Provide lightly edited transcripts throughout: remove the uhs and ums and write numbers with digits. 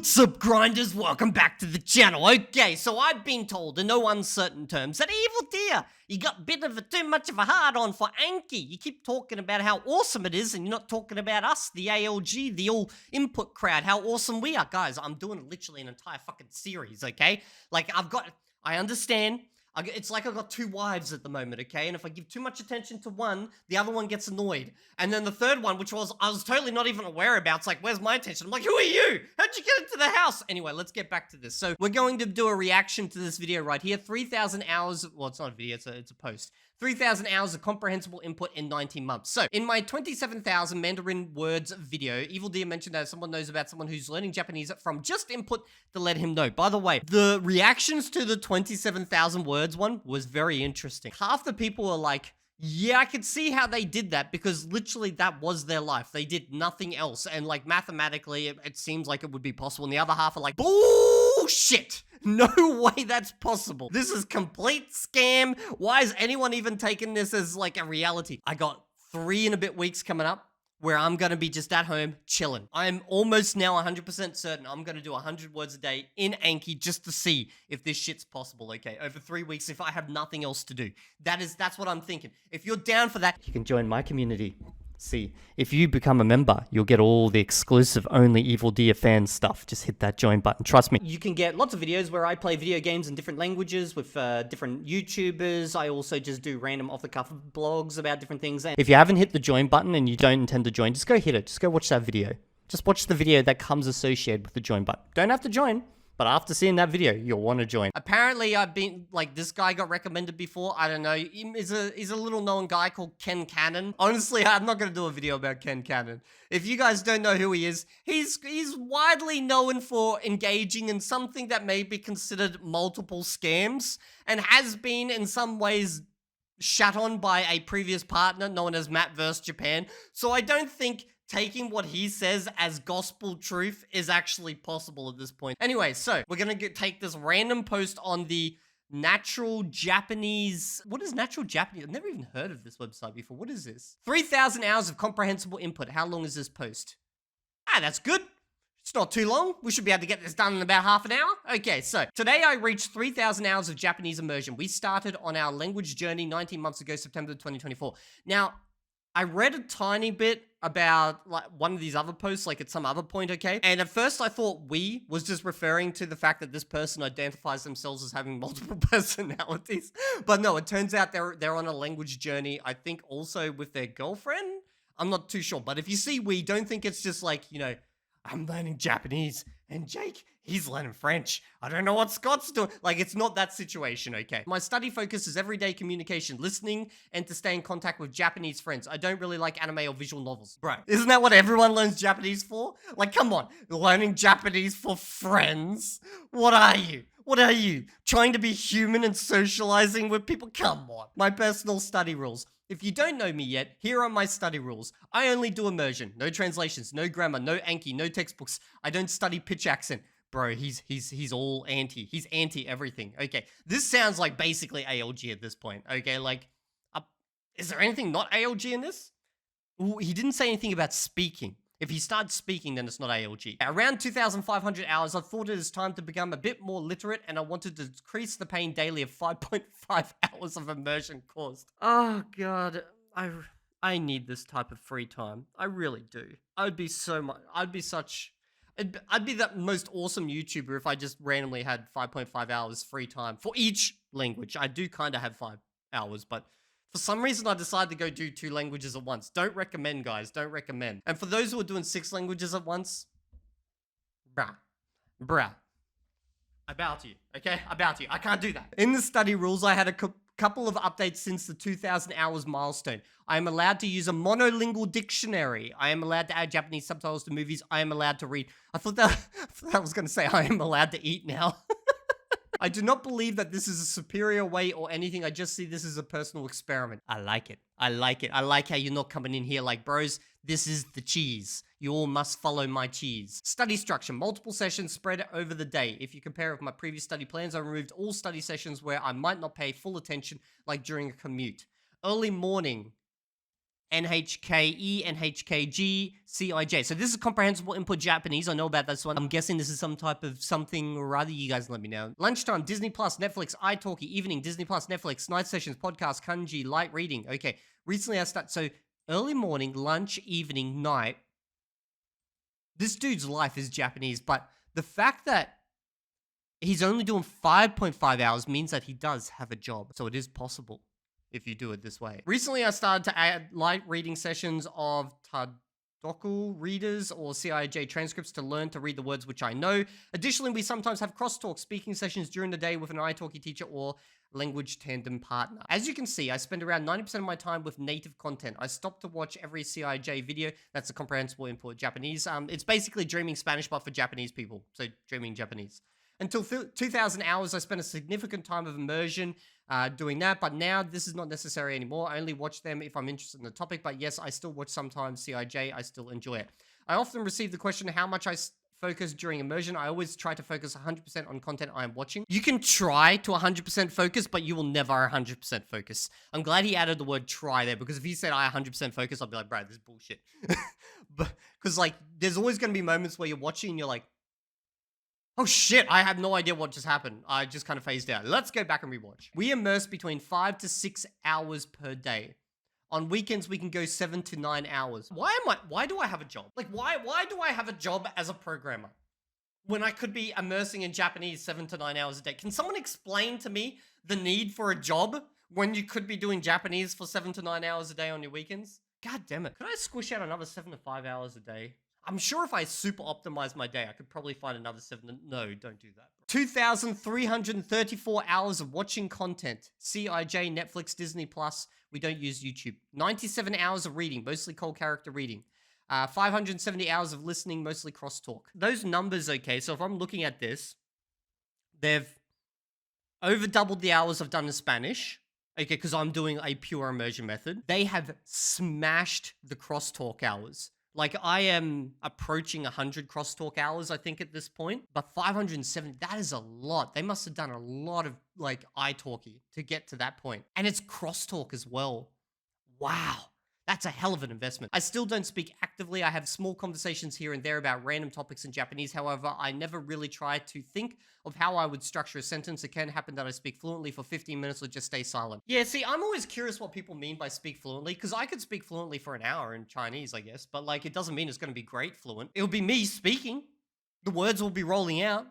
What's up, grinders? Welcome back to the channel. Okay, so I've been told in no uncertain terms that Evildea, you got a bit of too much of a hard-on for Anki. You keep talking about how awesome it is, and you're not talking about us, the ALG, the all input crowd, how awesome we are. Guys, I'm doing literally an entire fucking series, okay? Like, I understand. It's like I've got two wives at the moment, okay? And if I give too much attention to one, the other one gets annoyed. And then the third one, which I was totally not even aware about, it's like, where's my attention? I'm like, who are you? How'd you get into the house? Anyway, let's get back to this. So we're going to do a reaction to this video right here. 3,000 hours, well, it's not a video, it's a post. 3,000 hours of comprehensible input in 19 months. So, in my 27,000 Mandarin words video, Evildea mentioned that someone knows about someone who's learning Japanese from just input to let him know. By the way, the reactions to the 27,000 words one was very interesting. Half the people are like, yeah, I could see how they did that because literally that was their life. They did nothing else. And like mathematically, it seems like it would be possible. And the other half are like, bullshit. No way that's possible. This is complete scam. Why is anyone even taking this as like a reality? I got 3 and a bit weeks coming up where I'm going to be just at home chilling. I'm almost now 100% certain I'm going to do 100 words a day in Anki just to see if this shit's possible, okay? Over 3 weeks if I have nothing else to do. That's what I'm thinking. If you're down for that, you can join my community. See, if you become a member, you'll get all the exclusive only Evildea fan stuff. Just hit that join button. Trust me. You can get lots of videos where I play video games in different languages with different YouTubers. I also just do random off-the-cuff blogs about different things. If you haven't hit the join button and you don't intend to join, just go hit it. Just go watch that video. Just watch the video that comes associated with the join button. Don't have to join. But after seeing that video, you'll want to join. Apparently, I've been, like, this guy got recommended before. I don't know. He's a little known guy called Ken Cannon. Honestly, I'm not going to do a video about Ken Cannon. If you guys don't know who he is, he's widely known for engaging in something that may be considered multiple scams and has been, in some ways, shat on by a previous partner known as Matt vs. Japan. So I don't think taking what he says as gospel truth is actually possible at this point. Anyway, so we're gonna take this random post on the Natural Japanese. What is Natural Japanese? I've never even heard of this website before. What is this? 3,000 hours of comprehensible input. How long is this post? Ah, that's good. It's not too long. We should be able to get this done in about half an hour. Okay, so today I reached 3,000 hours of Japanese immersion. We started on our language journey 19 months ago, September 2024. Now, I read a tiny bit about like one of these other posts, like at some other point, okay? And at first I thought we was just referring to the fact that this person identifies themselves as having multiple personalities. But no, it turns out they're on a language journey, I think also with their girlfriend? I'm not too sure. But if you see we, don't think it's just like, you know, I'm learning Japanese and Jake, he's learning French. I don't know what Scott's doing. Like, it's not that situation, okay? My study focus is everyday communication, listening, and to stay in contact with Japanese friends. I don't really like anime or visual novels. Bro, isn't that what everyone learns Japanese for? Like, come on. Learning Japanese for friends? What are you? What are you? Trying to be human and socializing with people? Come on. My personal study rules. If you don't know me yet, here are my study rules. I only do immersion. No translations, no grammar, no Anki, no textbooks. I don't study pitch accent. Bro, he's all anti. He's anti everything. Okay, this sounds like basically ALG at this point. Okay, like, is there anything not ALG in this? Ooh, he didn't say anything about speaking. If he starts speaking, then it's not ALG. Around 2,500 hours, I thought it is time to become a bit more literate, and I wanted to decrease the pain daily of 5.5 hours of immersion caused. Oh, God. I need this type of free time. I really do. I'd be the most awesome YouTuber if I just randomly had 5.5 hours free time for each language. I do kind of have 5 hours, but for some reason, I decided to go do 2 languages at once. Don't recommend, guys. Don't recommend. And for those who are doing 6 languages at once, bruh. I bow to you, okay? I bow to you. I can't do that. In the study rules, I had a couple of updates since the 2,000 hours milestone. I am allowed to use a monolingual dictionary. I am allowed to add Japanese subtitles to movies. I am allowed to read. I thought that was going to say I am allowed to eat now. I do not believe that this is a superior way or anything. I just see this as a personal experiment. I like it. I like it. I like how you're not coming in here like, bros, this is the cheese. You all must follow my cheese. Study structure. Multiple sessions spread over the day. If you compare it with my previous study plans, I removed all study sessions where I might not pay full attention, like during a commute. Early morning NHKE, NHKG, CIJ. So this is Comprehensible Input Japanese. I know about this one. I'm guessing this is some type of something or other. You guys let me know. Lunchtime, Disney Plus, Netflix, iTalki. Evening, Disney Plus, Netflix. Night sessions, podcast, kanji, light reading. Okay. Recently I started. So early morning, lunch, evening, night. This dude's life is Japanese, but the fact that he's only doing 5.5 hours means that he does have a job. So it is possible if you do it this way. Recently, I started to add light reading sessions of Tadoku readers or CIJ transcripts to learn to read the words which I know. Additionally, we sometimes have crosstalk speaking sessions during the day with an italki teacher or language tandem partner. As you can see, I spend around 90% of my time with native content. I stop to watch every CIJ video. That's a comprehensible input Japanese. It's basically dreaming Spanish, but for Japanese people. So dreaming Japanese. Until 2,000 hours, I spent a significant time of immersion doing that, but now this is not necessary anymore. I only watch them if I'm interested in the topic, but yes, I still watch sometimes CIJ. I still enjoy it. I often receive the question how much I focus during immersion. I always try to focus 100% on content I am watching. You can try to 100% focus, but you will never 100% focus. I'm glad he added the word try there, because if he said I 100% focus, I'd be like, bro, this is bullshit. Because like, there's always going to be moments where you're watching and you're like, oh shit, I have no idea what just happened. I just kind of phased out. Let's go back and rewatch. We immerse between 5 to 6 hours per day. On weekends, we can go 7 to 9 hours. Why do I have a job? Like, why do I have a job as a programmer when I could be immersing in Japanese 7 to 9 hours a day? Can someone explain to me the need for a job when you could be doing Japanese for 7 to 9 hours a day on your weekends? God damn it. Could I squish out another 7 to 5 hours a day? I'm sure if I super optimize my day, I could probably find another 7. No, don't do that. 2,334 hours of watching content. CIJ, Netflix, Disney Plus. We don't use YouTube. 97 hours of reading, mostly cold character reading. 570 hours of listening, mostly crosstalk. Those numbers, okay, so if I'm looking at this, they've over doubled the hours I've done in Spanish. Okay, because I'm doing a pure immersion method. They have smashed the crosstalk hours. Like, I am approaching 100 crosstalk hours, I think, at this point. But 570, that is a lot. They must have done a lot of, like, italki to get to that point. And it's crosstalk as well. Wow. That's a hell of an investment. I still don't speak actively. I have small conversations here and there about random topics in Japanese. However, I never really try to think of how I would structure a sentence. It can happen that I speak fluently for 15 minutes or just stay silent. Yeah, see, I'm always curious what people mean by speak fluently, because I could speak fluently for an hour in Chinese, I guess, but like, it doesn't mean it's going to be great fluent. It'll be me speaking. The words will be rolling out.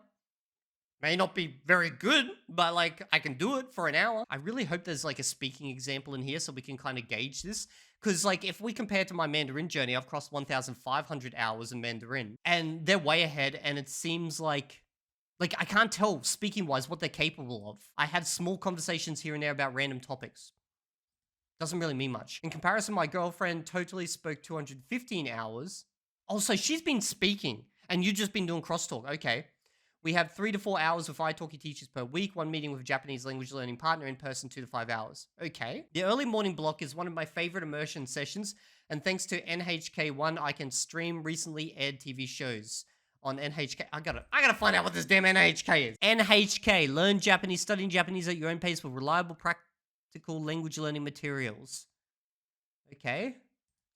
May not be very good, but like, I can do it for an hour. I really hope there's like a speaking example in here so we can kind of gauge this. Because like, if we compare to my Mandarin journey, I've crossed 1,500 hours in Mandarin and they're way ahead. And it seems like I can't tell speaking wise what they're capable of. I had small conversations here and there about random topics. Doesn't really mean much. In comparison, my girlfriend totally spoke 215 hours. Also, she's been speaking and you've just been doing crosstalk. Okay. We have 3 to 4 hours with italki teachers per week, 1 meeting with a Japanese language learning partner in person, 2 to 5 hours. Okay. The early morning block is one of my favorite immersion sessions, and thanks to NHK1, I can stream recently aired TV shows on NHK. I gotta find out what this damn NHK is. NHK, learn Japanese, studying Japanese at your own pace with reliable, practical language learning materials. Okay.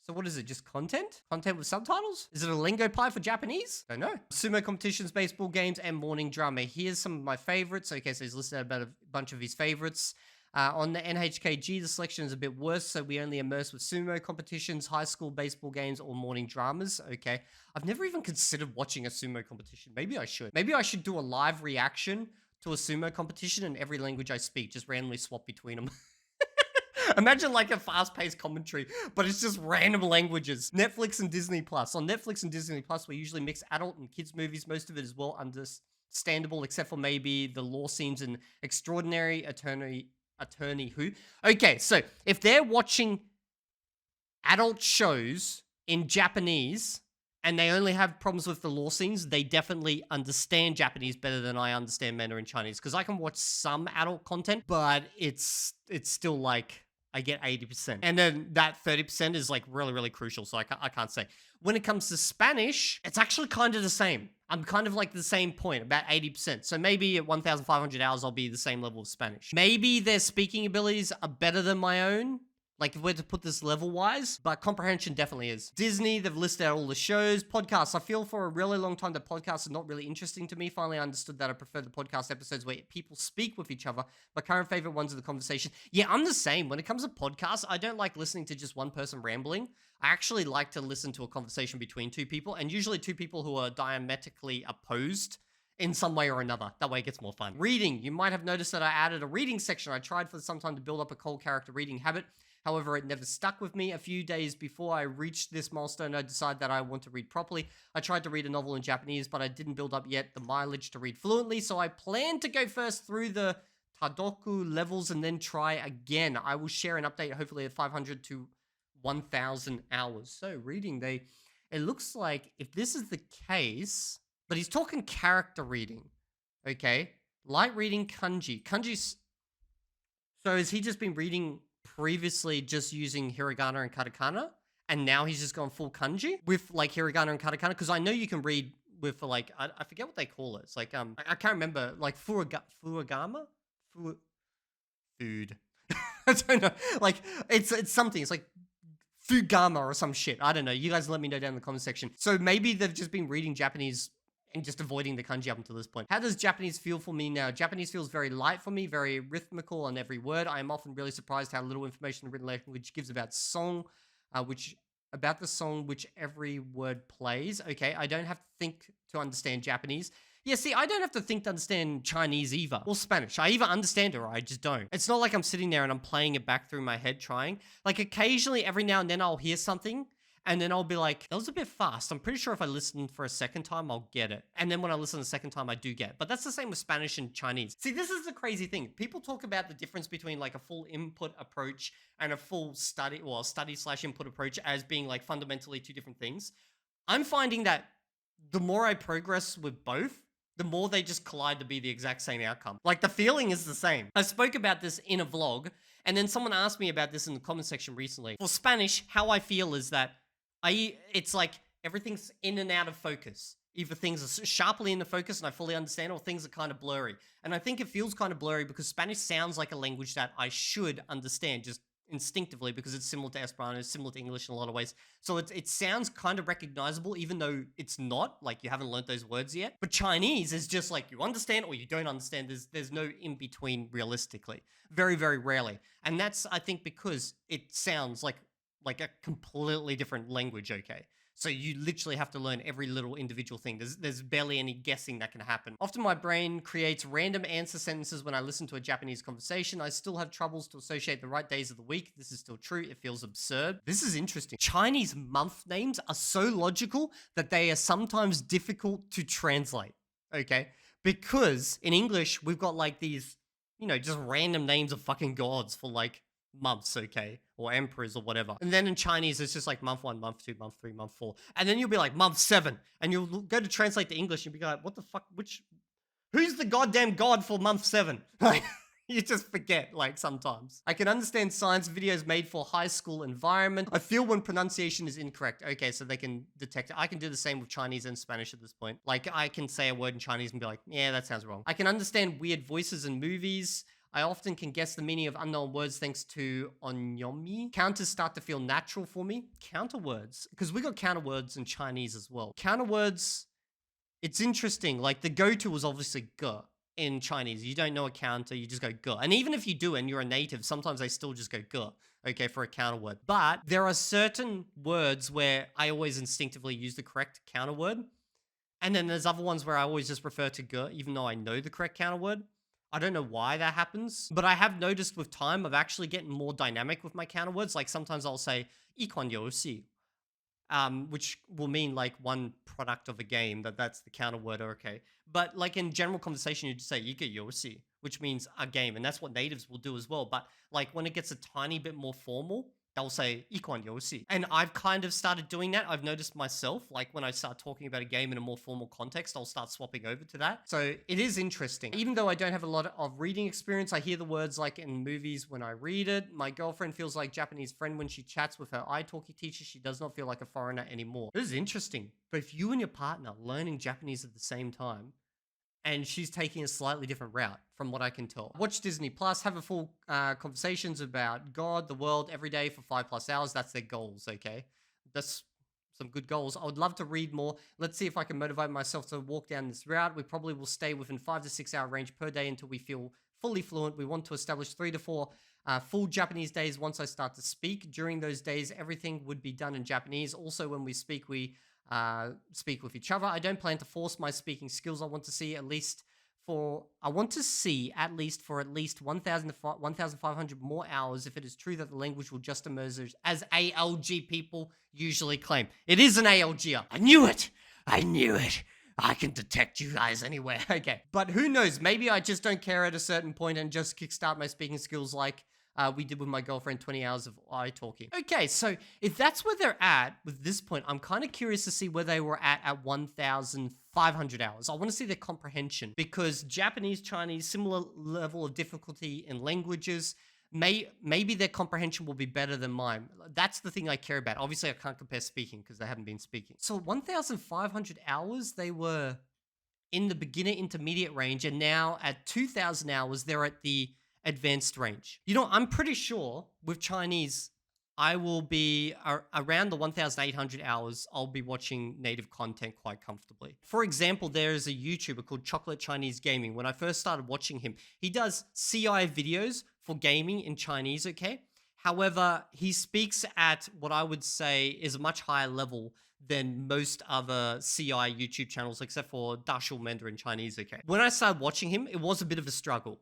So what is it, just content? Content with subtitles? Is it a lingo pie for Japanese? Don't know. Sumo competitions, baseball games, and morning drama. Here's some of my favorites. Okay, so he's listed about a bunch of his favorites. On the NHKG, the selection is a bit worse, so we only immerse with sumo competitions, high school baseball games, or morning dramas. Okay. I've never even considered watching a sumo competition. Maybe I should. Maybe I should do a live reaction to a sumo competition in every language I speak, just randomly swap between them. Imagine like a fast-paced commentary, but it's just random languages. Netflix and Disney Plus. On Netflix and Disney Plus, we usually mix adult and kids movies. Most of it is well understandable, except for maybe the law scenes in Extraordinary Attorney Who. Okay, so if they're watching adult shows in Japanese and they only have problems with the law scenes, they definitely understand Japanese better than I understand Mandarin Chinese. Because I can watch some adult content, but it's still like, I get 80%. And then that 30% is like really, really crucial. So I can't say. When it comes to Spanish, it's actually kind of the same. I'm kind of like the same point, about 80%. So maybe at 1,500 hours, I'll be the same level of Spanish. Maybe their speaking abilities are better than my own. like where to put this level-wise, but comprehension definitely is. Disney, they've listed out all the shows. Podcasts, I feel for a really long time that podcasts are not really interesting to me. Finally, I understood that I prefer the podcast episodes where people speak with each other. My current favorite ones are the conversation. Yeah, I'm the same. When it comes to podcasts, I don't like listening to just one person rambling. I actually like to listen to a conversation between two people, and usually two people who are diametrically opposed in some way or another. That way it gets more fun. Reading, you might have noticed that I added a reading section. I tried for some time to build up a cold character reading habit. However, it never stuck with me. A few days before I reached this milestone, I decided that I want to read properly. I tried to read a novel in Japanese, but I didn't build up yet the mileage to read fluently, so I plan to go first through the Tadoku levels and then try again. I will share an update, hopefully at 500 to 1,000 hours. So reading, it looks like if this is the case, but he's talking character reading, okay? Light reading kanji. Kanji's, so has he just been reading previously just using hiragana and katakana, and now he's just gone full kanji with like hiragana and katakana? Because I know you can read with like I forget what they call it. It's like I can't remember, like furagama, food. I don't know. Like it's something. It's like fugama or some shit. I don't know. You guys let me know down in the comment section. So maybe they've just been reading Japanese and just avoiding the kanji up until this point. How does Japanese feel for me now? Japanese feels very light for me, very rhythmical on every word. I am often really surprised how little information the written language gives about the song which every word plays. Okay, I don't have to think to understand Japanese. Yeah, see, I don't have to think to understand Chinese either, or Spanish. I either understand it or I just don't. It's not like I'm sitting there and I'm playing it back through my head trying. Like occasionally, every now and then I'll hear something and then I'll be like, that was a bit fast. I'm pretty sure if I listen for a second time, I'll get it. And then when I listen the second time, I do get it. But that's the same with Spanish and Chinese. See, this is the crazy thing. People talk about the difference between like a full input approach and a full study/input approach as being like fundamentally two different things. I'm finding that the more I progress with both, the more they just collide to be the exact same outcome. Like the feeling is the same. I spoke about this in a vlog, and then someone asked me about this in the comment section recently. For Spanish, how I feel is that it's like everything's in and out of focus. Either things are sharply in the focus and I fully understand, or things are kind of blurry. And I think it feels kind of blurry because Spanish sounds like a language that I should understand just instinctively because it's similar to Esperanto, it's similar to English in a lot of ways. So it sounds kind of recognizable even though it's not, like you haven't learned those words yet. But Chinese is just like you understand or you don't understand. There's no in between realistically. Very, very rarely. And that's, I think, because it sounds like a completely different language, okay? So you literally have to learn every little individual thing. There's barely any guessing that can happen. Often my brain creates random answer sentences when I listen to a Japanese conversation. I still have troubles to associate the right days of the week. This is still true. It feels absurd. This is interesting. Chinese month names are so logical that they are sometimes difficult to translate, okay? Because in English, we've got like these, just random names of fucking gods for like months, okay, or emperors or whatever. And then in Chinese, it's just like month 1, month 2, month 3, month 4. And then you'll be like month 7, and you'll go to translate to English and be like, what the fuck, who's the goddamn god for month 7? Like, you just forget, like, sometimes. I can understand science videos made for high school environment. I feel when pronunciation is incorrect. Okay, so they can detect it. I can do the same with Chinese and Spanish at this point. Like, I can say a word in Chinese and be like, yeah, that sounds wrong. I can understand weird voices in movies. I often can guess the meaning of unknown words thanks to onyomi. Counters start to feel natural for me. Counter words, because we got counter words in Chinese as well. Counter words, it's interesting. Like the go-to was obviously ge in Chinese. You don't know a counter, you just go ge. And even if you do and you're a native, sometimes they still just go ge, okay, for a counter word. But there are certain words where I always instinctively use the correct counter word. And then there's other ones where I always just refer to ge, even though I know the correct counter word. I don't know why that happens, but I have noticed with time of actually getting more dynamic with my counter words. Like sometimes I'll say 一款遊戏, which will mean like one product of a game, that's the counter word, okay. But like in general conversation, you just say 一个遊戏, which means a game, and that's what natives will do as well. But like when it gets a tiny bit more formal, they'll say 一款游戏. And I've kind of started doing that. I've noticed myself, like when I start talking about a game in a more formal context, I'll start swapping over to that. So it is interesting. Even though I don't have a lot of reading experience, I hear the words like in movies when I read it. My girlfriend feels like Japanese friend when she chats with her italki teacher. She does not feel like a foreigner anymore. This is interesting. But if you and your partner learning Japanese at the same time, and she's taking a slightly different route from what I can tell. Watch Disney Plus, have a full conversations about God, the world, every day for 5+ hours. That's their goals, okay? That's some good goals. I would love to read more. Let's see if I can motivate myself to walk down this route. We probably will stay within 5 to 6 hour range per day until we feel fully fluent. We want to establish 3 to 4 full Japanese days once I start to speak. During those days, everything would be done in Japanese. Also, when we speak, we speak with each other. I don't plan to force my speaking skills. I want to see at least for 1,000 to 1,500 more hours if it is true that the language will just emerge as ALG people usually claim. It is an ALGer. I knew it. I knew it. I can detect you guys anywhere. Okay. But who knows? Maybe I just don't care at a certain point and just kickstart my speaking skills like we did with my girlfriend, 20 hours of eye talking. Okay, so if that's where they're at with this point, I'm kind of curious to see where they were at 1,500 hours. I want to see their comprehension because Japanese, Chinese, similar level of difficulty in languages. Maybe their comprehension will be better than mine. That's the thing I care about. Obviously, I can't compare speaking because they haven't been speaking. So 1,500 hours, they were in the beginner intermediate range, and now at 2,000 hours, they're at the advanced range. You know, I'm pretty sure with Chinese, I will be around the 1,800 hours. I'll be watching native content quite comfortably. For example, there is a YouTuber called Chocolate Chinese Gaming. When I first started watching him, he does CI videos for gaming in Chinese, okay? However, he speaks at what I would say is a much higher level than most other CI YouTube channels, except for Dashul Mandarin Chinese, okay? When I started watching him, it was a bit of a struggle.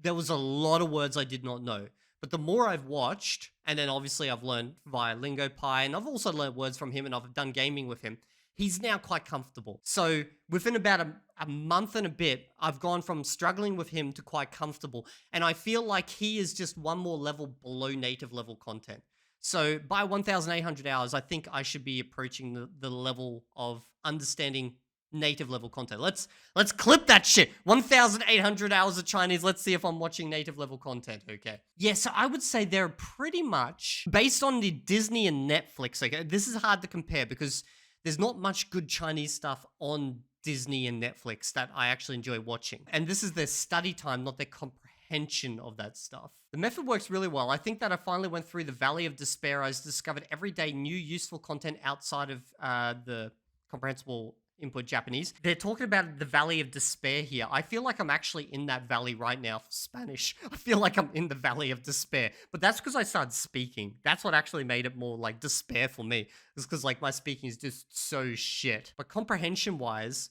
There was a lot of words I did not know. But the more I've watched, and then obviously I've learned via LingoPie, and I've also learned words from him, and I've done gaming with him, he's now quite comfortable. So within about a month and a bit, I've gone from struggling with him to quite comfortable. And I feel like he is just one more level below native level content. So by 1,800 hours, I think I should be approaching the level of understanding native level content. Let's clip that shit. 1,800 hours of Chinese. Let's see if I'm watching native level content. Okay. Yeah, so I would say they're pretty much based on the Disney and Netflix. Okay, this is hard to compare because there's not much good Chinese stuff on Disney and Netflix that I actually enjoy watching. And this is their study time, not their comprehension of that stuff. The method works really well. I think that I finally went through the valley of despair. I discovered every day new useful content outside of the Comprehensible Input Japanese. They're talking about the valley of despair here. I feel like I'm actually in that valley right now for Spanish. I feel like I'm in the valley of despair. But that's because I started speaking. That's what actually made it more like despair for me. It's because like my speaking is just so shit. But comprehension wise,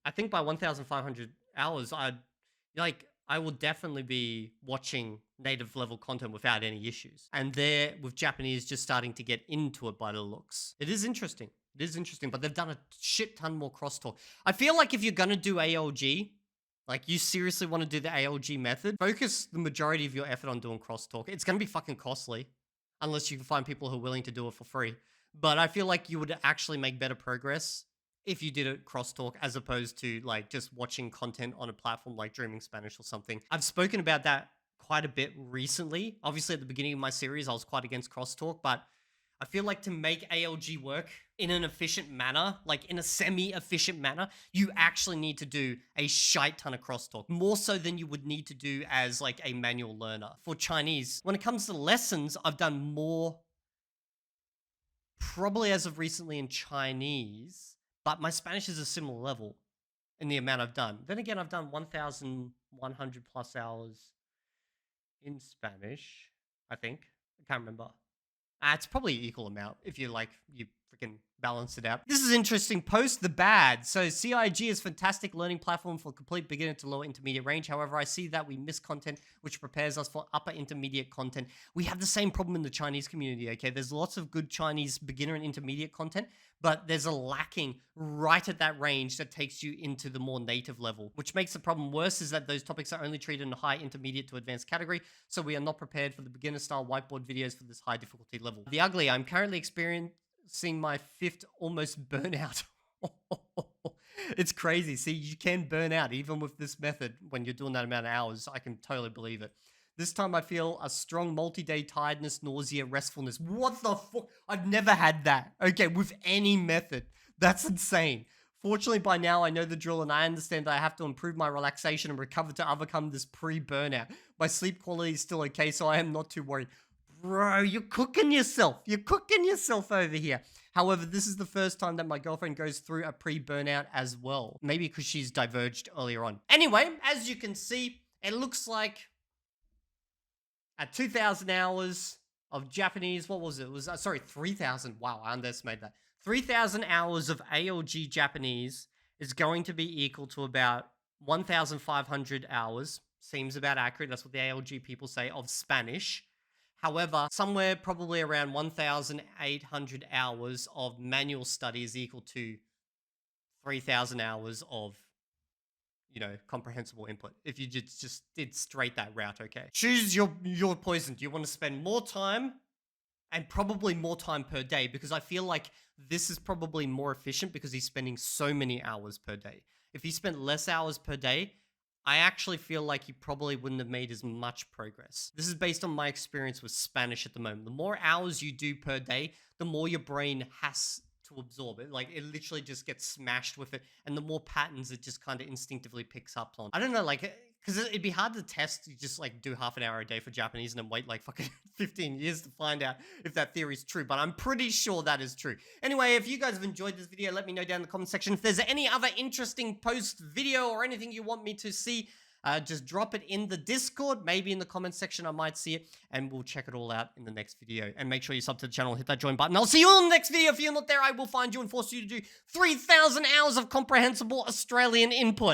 I think by 1,500 hours, I will definitely be watching native level content without any issues. And there with Japanese just starting to get into it by the looks. It is interesting. It is interesting, but they've done a shit ton more crosstalk. I feel like if you're going to do ALG, like you seriously want to do the ALG method, focus the majority of your effort on doing crosstalk. It's going to be fucking costly unless you can find people who are willing to do it for free. But I feel like you would actually make better progress if you did it crosstalk as opposed to like just watching content on a platform like Dreaming Spanish or something. I've spoken about that quite a bit recently. Obviously at the beginning of my series, I was quite against crosstalk, but I feel like to make ALG work in an efficient manner, like in a semi-efficient manner, you actually need to do a shite ton of crosstalk, more so than you would need to do as like a manual learner. For Chinese, when it comes to lessons, I've done more probably as of recently in Chinese, but my Spanish is a similar level in the amount I've done. Then again, I've done 1,100 plus hours in Spanish, I think. I can't remember. It's probably equal amount if you freaking balance it out. This is interesting. Post the bad. So CIG is fantastic learning platform for complete beginner to lower intermediate range. However, I see that we miss content which prepares us for upper intermediate content. We have the same problem in the Chinese community, okay? There's lots of good Chinese beginner and intermediate content, but there's a lacking right at that range that takes you into the more native level, which makes the problem worse is that those topics are only treated in a high intermediate to advanced category, so we are not prepared for the beginner style whiteboard videos for this high difficulty level. The ugly, I'm currently experiencing my 5th almost burnout. It's crazy. See, you can burn out even with this method when you're doing that amount of hours. I can totally believe it. This time I feel a strong multi-day tiredness, nausea, restfulness. What the fuck? I've never had that. Okay, with any method. That's insane. Fortunately, by now, I know the drill and I understand that I have to improve my relaxation and recover to overcome this pre-burnout. My sleep quality is still okay, so I am not too worried. Bro, you're cooking yourself. You're cooking yourself over here. However, this is the first time that my girlfriend goes through a pre-burnout as well. Maybe because she's diverged earlier on. Anyway, as you can see, it looks like at 2,000 hours of Japanese, what was it? It was, sorry, 3,000. Wow, I underestimated that. 3,000 hours of ALG Japanese is going to be equal to about 1,500 hours. Seems about accurate. That's what the ALG people say of Spanish. However, somewhere probably around 1,800 hours of manual study is equal to 3,000 hours of, comprehensible input. If you just did straight that route, okay? Choose your poison. Do you want to spend more time and probably more time per day? Because I feel like this is probably more efficient because he's spending so many hours per day. If he spent less hours per day, I actually feel like he probably wouldn't have made as much progress. This is based on my experience with Spanish at the moment. The more hours you do per day, the more your brain has to absorb it. Like, it literally just gets smashed with it. And the more patterns it just kind of instinctively picks up on. I don't know, like, because it'd be hard to test. You just, like, do half an hour a day for Japanese and then wait, like, fucking 15 years to find out if that theory is true. But I'm pretty sure that is true. Anyway, if you guys have enjoyed this video, let me know down in the comment section. If there's any other interesting post video or anything you want me to see, just drop it in the Discord. Maybe in the comment section I might see it, and we'll check it all out in the next video. And make sure you sub to the channel, hit that join button. I'll see you in the next video. If you're not there, I will find you and force you to do 3,000 hours of comprehensible Australian input.